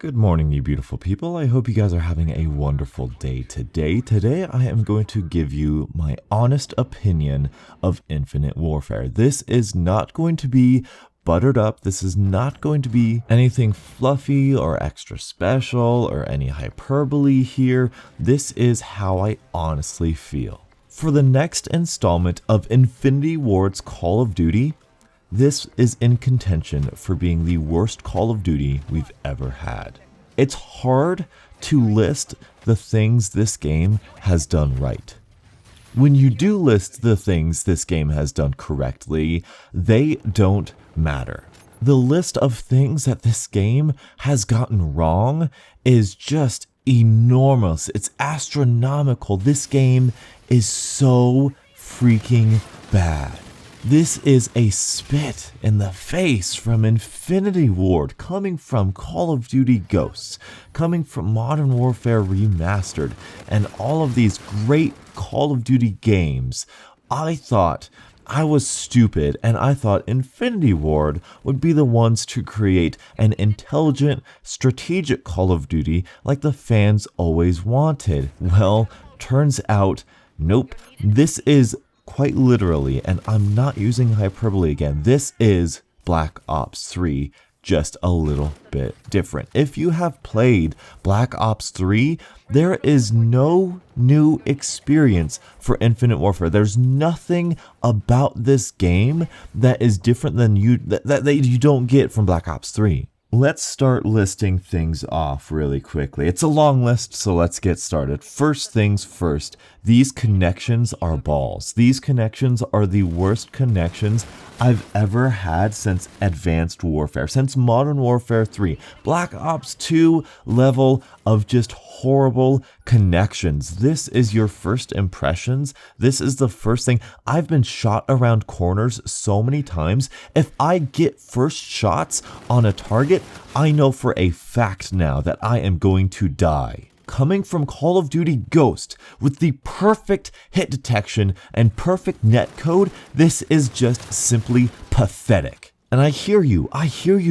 Good morning, you beautiful people. I hope you guys are having a wonderful day today. Today, I am going to give you my honest opinion of Infinite Warfare. This is not going to be buttered up. This is not going to be anything fluffy or extra special or any hyperbole here. This is how I honestly feel. For the next installment of Infinity Ward's Call of Duty, this is in contention for being the worst Call of Duty we've ever had. It's hard to list the things this game has done right. When you do list the things this game has done correctly, they don't matter. The list of things that this game has gotten wrong is just enormous. It's astronomical. This game is so freaking bad. This is a spit in the face from Infinity Ward, coming from Call of Duty Ghosts, coming from Modern Warfare Remastered, and all of these great Call of Duty games. I thought I was stupid, and I thought Infinity Ward would be the ones to create an intelligent, strategic Call of Duty like the fans always wanted. Well, turns out, nope, this is quite literally, and I'm not using hyperbole again, this is Black Ops 3, just a little bit different. If you have played Black Ops 3, there is no new experience for Infinite Warfare. There's nothing about this game that is different than that you don't get from Black Ops 3. Let's start listing things off really quickly. It's a long list, so let's get started. First things first, these connections are balls. These connections are the worst connections I've ever had since Advanced Warfare, since Modern Warfare 3. Black Ops 2 level of just horrible connections. This is your first impressions. This is the first thing. I've been shot around corners so many times. If I get first shots on a target, I know for a fact now that I am going to die. Coming from Call of Duty Ghost with the perfect hit detection and perfect netcode, this is just simply pathetic. And I hear you,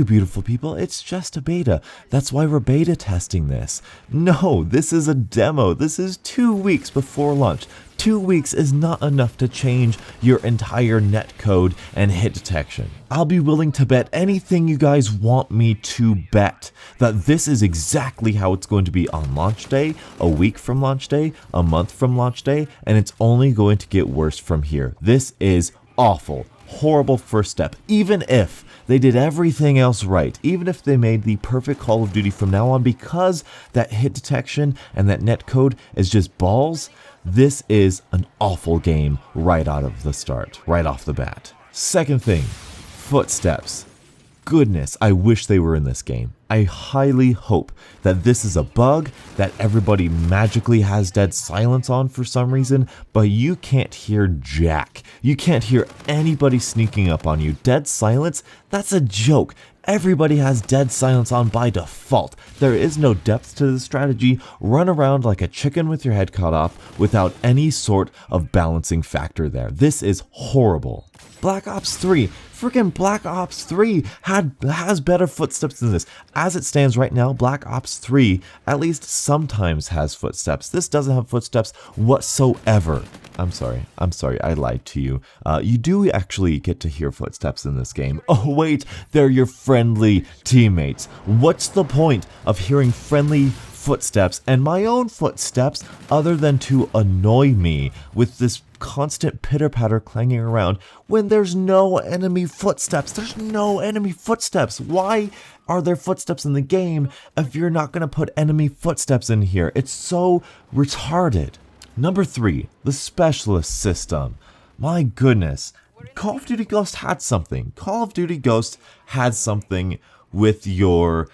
beautiful people, it's just a beta. That's why we're beta testing this. No, this is a demo. This is 2 weeks before launch. 2 weeks is not enough to change your entire netcode and hit detection. I'll be willing to bet anything you guys want me to bet that this is exactly how it's going to be on launch day, a week from launch day, a month from launch day, and it's only going to get worse from here. This is awful. Horrible first step. Even if they did everything else right, even if they made the perfect Call of Duty from now on, because that hit detection and that netcode is just balls, this is an awful game right out of the start, right off the bat. Second thing, footsteps. Goodness, I wish they were in this game. I highly hope that this is a bug that everybody magically has dead silence on for some reason, but you can't hear jack. You can't hear anybody sneaking up on you. Dead silence? That's a joke. Everybody has dead silence on by default. There is no depth to the strategy. Run around like a chicken with your head cut off without any sort of balancing factor there. This is horrible. Black Ops 3. Freaking Black Ops 3 has better footsteps than this. As it stands right now, Black Ops 3 at least sometimes has footsteps. This doesn't have footsteps whatsoever. I'm sorry, I lied to you. You do actually get to hear footsteps in this game. Oh wait, they're your friendly teammates. What's the point of hearing friendly footsteps and my own footsteps other than to annoy me with this constant pitter-patter clanging around when there's no enemy footsteps? There's no enemy footsteps. Why are there footsteps in the game if you're not going to put enemy footsteps in here? It's so retarded. Number 3, the specialist system. My goodness, Call of Duty Ghost had something. Call of Duty Ghost had something with your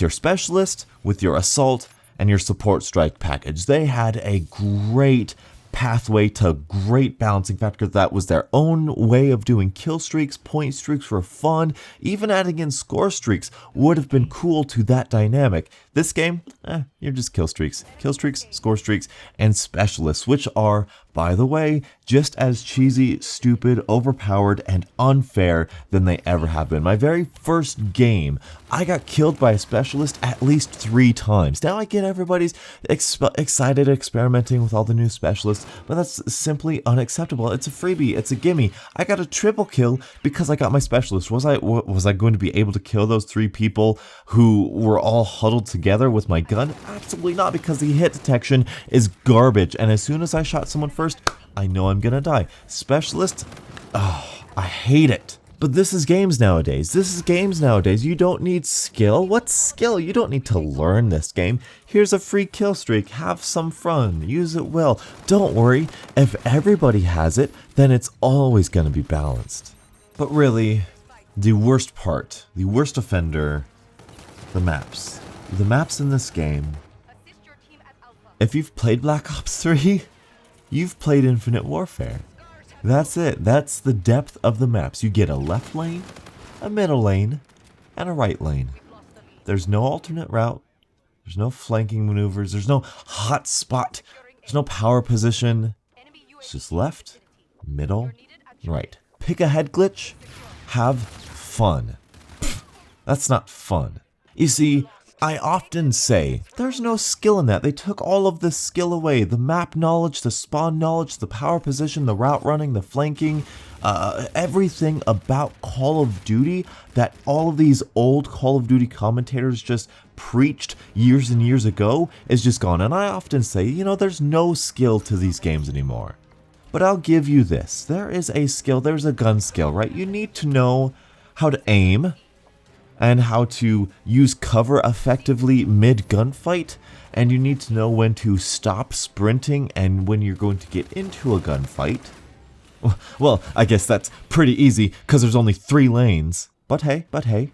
specialist, with your assault, and your support strike package. They had a great pathway to great balancing factor. That was their own way of doing kill streaks. Point streaks were fun. Even adding in score streaks would have been cool to that dynamic. This game, you're just kill streaks, score streaks, and specialists, which are, by the way, just as cheesy, stupid, overpowered, and unfair than they ever have been. My very first game, I got killed by a specialist at least 3 times. Now I get everybody's excited experimenting with all the new specialists, but that's simply unacceptable. It's a freebie, it's a gimme. I got a triple kill because I got my specialist. Was I going to be able to kill those 3 people who were all huddled together with my gun? Absolutely not, because the hit detection is garbage, and as soon as I shot someone first, I know I'm gonna die. Specialist, oh, I hate it. But this is games nowadays. You don't need skill. What skill? You don't need to learn this game. Here's a free kill streak. Have some fun. Use it well. Don't worry. If everybody has it, then it's always going to be balanced. But really, the worst part, the worst offender, the maps. The maps in this game. If you've played Black Ops 3, you've played Infinite Warfare. That's it. That's the depth of the maps. You get a left lane, a middle lane, and a right lane. There's no alternate route. There's no flanking maneuvers. There's no hot spot. There's no power position. It's just left, middle, right. Pick a head glitch. Have fun. Pfft, that's not fun. You see, I often say, there's no skill in that. They took all of the skill away. The map knowledge, the spawn knowledge, the power position, the route running, the flanking, everything about Call of Duty that all of these old Call of Duty commentators just preached years and years ago is just gone. And I often say, you know, there's no skill to these games anymore. But I'll give you this. There is a skill. There's a gun skill, right? You need to know how to aim and how to use cover effectively mid-gunfight, and you need to know when to stop sprinting and when you're going to get into a gunfight. Well, I guess that's pretty easy because there's only 3 lanes. But hey,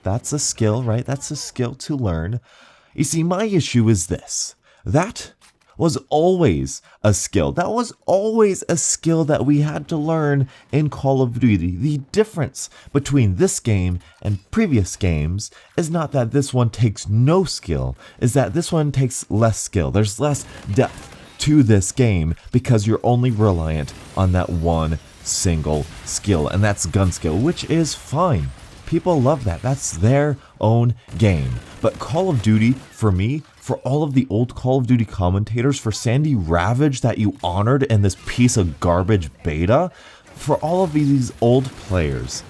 that's a skill, right? That's a skill to learn. You see, my issue is this. That was always a skill. That was always a skill that we had to learn in Call of Duty. The difference between this game and previous games is not that this one takes no skill, is that this one takes less skill. There's less depth to this game because you're only reliant on that one single skill, and that's gun skill, which is fine. People love that. That's their own game. But Call of Duty, for me, for all of the old Call of Duty commentators, for Sandy Ravage that you honored in this piece of garbage beta, for all of these old players,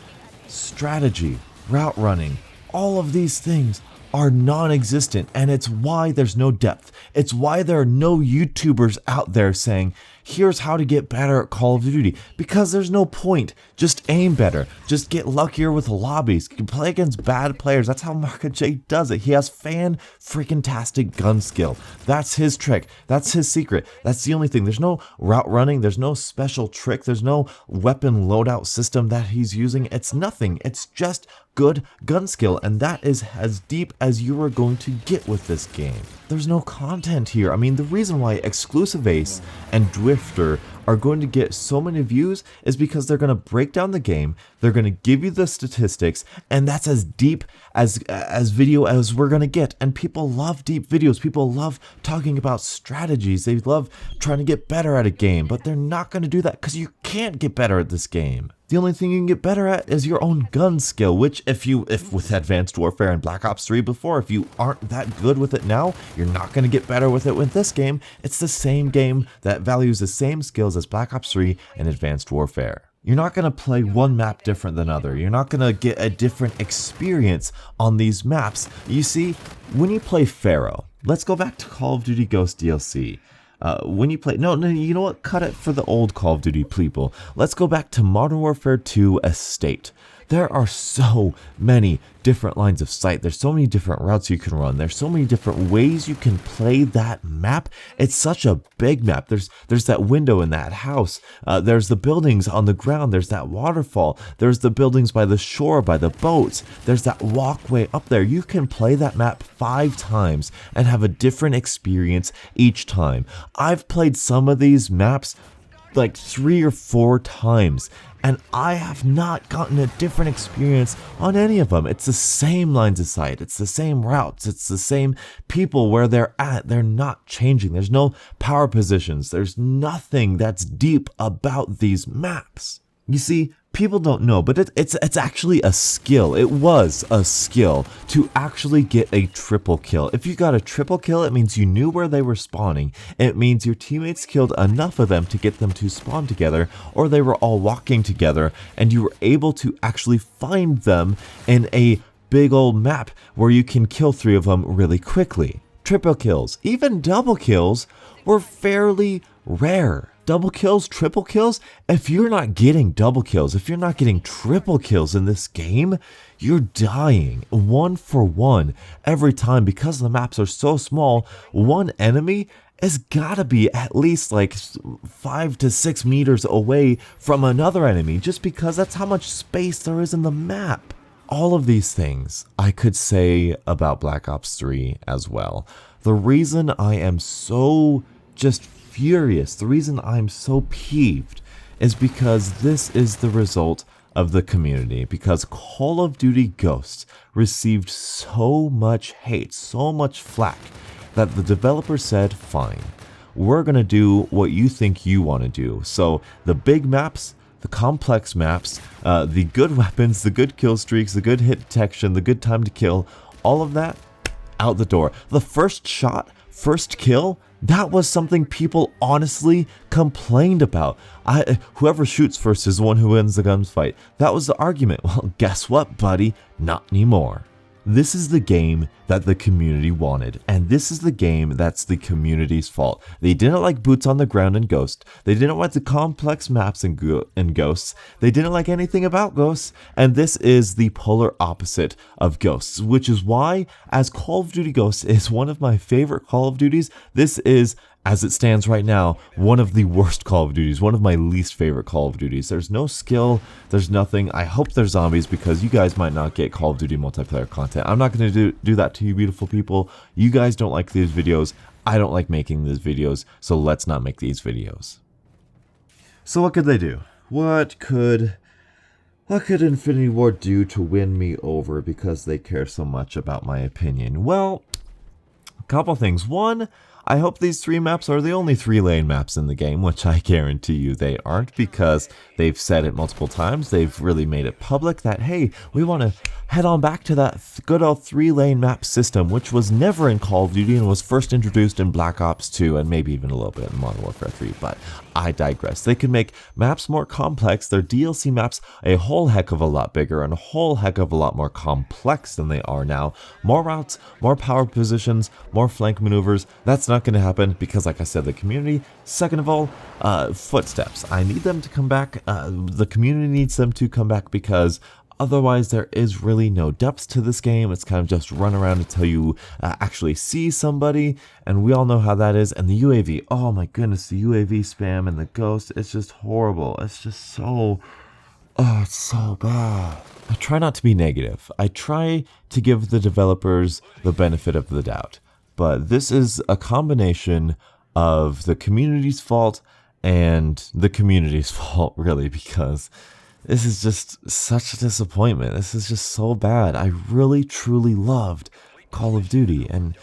strategy, route running, all of these things are non-existent, and it's why there's no depth. It's why there are no YouTubers out there saying, here's how to get better at Call of Duty, because there's no point. Just aim better. Just get luckier with lobbies. You can play against bad players. That's how Marka J does it. He has fan-freaking-tastic gun skill. That's his trick. That's his secret. That's the only thing. There's no route running. There's no special trick. There's no weapon loadout system that he's using. It's nothing. It's just good gun skill, and that is as deep as you are going to get with this game. There's no content here. I mean, the reason why Exclusive Ace and Drifter are going to get so many views is because they're going to break down the game, they're going to give you the statistics, and that's as deep as video as we're going to get. And people love deep videos. People love talking about strategies. They love trying to get better at a game, but they're not going to do that because you can't get better at this game. The only thing you can get better at is your own gun skill, which if with Advanced Warfare and Black Ops 3 before, if you aren't that good with it now, you're not going to get better with it with this game. It's the same game that values the same skills as Black Ops 3 and Advanced Warfare. You're not going to play one map different than other. You're not going to get a different experience on these maps. You see, when you play Pharaoh, let's go back to Call of Duty Ghost DLC. When you play, no, you know what? Cut it for the old Call of Duty people. Let's go back to Modern Warfare 2 Estate. There are so many different lines of sight. There's so many different routes you can run. There's so many different ways you can play that map. It's such a big map. There's that window in that house. There's the buildings on the ground. There's that waterfall. There's the buildings by the shore, by the boats. There's that walkway up there. You can play that map 5 times and have a different experience each time. I've played some of these maps like 3 or 4 times, and I have not gotten a different experience on any of them. It's the same lines of sight, it's the same routes, it's the same people where they're at. They're not changing. There's no power positions. There's nothing that's deep about these maps. You see, people don't know, but it's actually a skill. It was a skill to actually get a triple kill. If you got a triple kill, it means you knew where they were spawning. It means your teammates killed enough of them to get them to spawn together, or they were all walking together, and you were able to actually find them in a big old map where you can kill 3 of them really quickly. Triple kills, even double kills, were fairly rare. Double kills, triple kills, if you're not getting double kills, if you're not getting triple kills in this game, you're dying 1 for 1 every time. Because the maps are so small, one enemy has gotta be at least like 5 to 6 meters away from another enemy, just because that's how much space there is in the map. All of these things I could say about Black Ops 3 as well. The reason I am so just furious, the reason I'm so peeved, is because this is the result of the community. Because Call of Duty Ghosts received so much hate, so much flack, that the developer said, fine, we're gonna do what you think you want to do. So the big maps, the complex maps, the good weapons, the good kill streaks, the good hit detection, the good time to kill, all of that out the door. The first shot, first kill, that was something people honestly complained about. Whoever shoots first is the one who wins the gunfight. That was the argument. Well, guess what, buddy? Not anymore. This is the game that the community wanted, and this is the game that's the community's fault. They didn't like boots on the ground in Ghost. They didn't like the complex maps in Ghosts. They didn't like anything about Ghosts, and this is the polar opposite of Ghosts, which is why, as Call of Duty Ghosts is one of my favorite Call of Duties, this is, as it stands right now, one of the worst Call of Duties, one of my least favorite Call of Duties. There's no skill, there's nothing. I hope there's zombies, because you guys might not get Call of Duty multiplayer content. I'm not going to do that to you beautiful people. You guys don't like these videos. I don't like making these videos, so let's not make these videos. So what could they do? What could Infinity Ward do to win me over because they care so much about my opinion? Well, a couple things. One, I hope these 3 maps are the only 3-lane maps in the game, which I guarantee you they aren't, because they've said it multiple times. They've really made it public that, hey, we want to head on back to that good old 3-lane map system, which was never in Call of Duty and was first introduced in Black Ops 2 and maybe even a little bit in Modern Warfare 3, but I digress. They can make maps more complex, their DLC maps a whole heck of a lot bigger and a whole heck of a lot more complex than they are now. More routes, more power positions, more flank maneuvers. That's not going to happen because, like I said, the community. Second of all, footsteps. I need them to come back. The community needs them to come back, because otherwise there is really no depth to this game. It's kind of just run around until you actually see somebody, and we all know how that is. And the UAV, oh my goodness, the UAV spam and the ghost, it's just horrible. It's just so, oh, it's so bad. I try not to be negative. I try to give the developers the benefit of the doubt. But this is a combination of the community's fault and the community's fault, really, because this is just such a disappointment. This is just so bad. I really, truly loved Call of Duty, and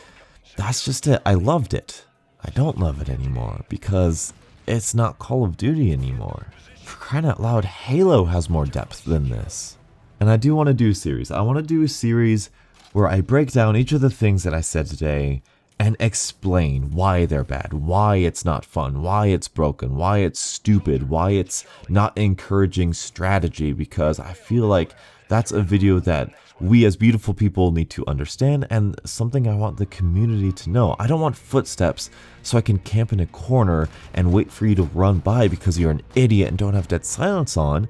that's just it. I loved it. I don't love it anymore because it's not Call of Duty anymore. For crying out loud, Halo has more depth than this. And I do want to do a series. I want to do a series where I break down each of the things that I said today and explain why they're bad, why it's not fun, why it's broken, why it's stupid, why it's not encouraging strategy, because I feel like that's a video that we as beautiful people need to understand, and something I want the community to know. I don't want footsteps so I can camp in a corner and wait for you to run by because you're an idiot and don't have dead silence on.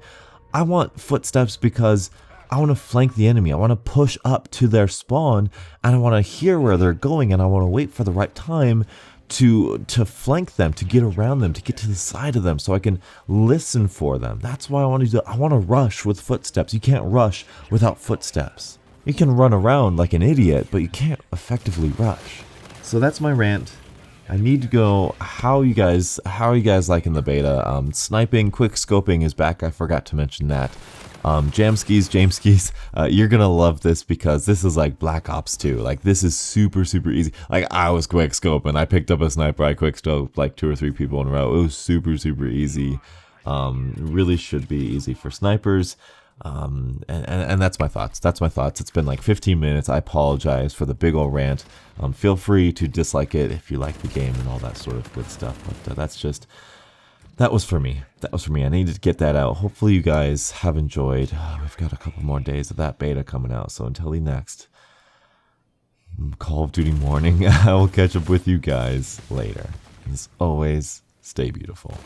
I want footsteps because I want to flank the enemy. I want to push up to their spawn, and I want to hear where they're going, and I want to wait for the right time to flank them, to get around them, to get to the side of them so I can listen for them. That's why I want to do. I want to rush with footsteps. You can't rush without footsteps. You can run around like an idiot, but you can't effectively rush. So that's my rant. I need to go. How are you guys liking the beta? Sniping, quickscoping is back. I forgot to mention that. Jameskis, you're gonna love this because this is like Black Ops 2. Like, this is super, super easy. Like, I was quickscoping. I picked up a sniper. I quickscoped like 2 or 3 people in a row. It was super, super easy. Really should be easy for snipers. And that's my thoughts. That's my thoughts. It's been like 15 minutes. I apologize for the big ol' rant. Feel free to dislike it if you like the game and all that sort of good stuff. But that was for me. That was for me. I needed to get that out. Hopefully you guys have enjoyed. We've got a couple more days of that beta coming out. So until the next Call of Duty morning, I will catch up with you guys later. As always, stay beautiful.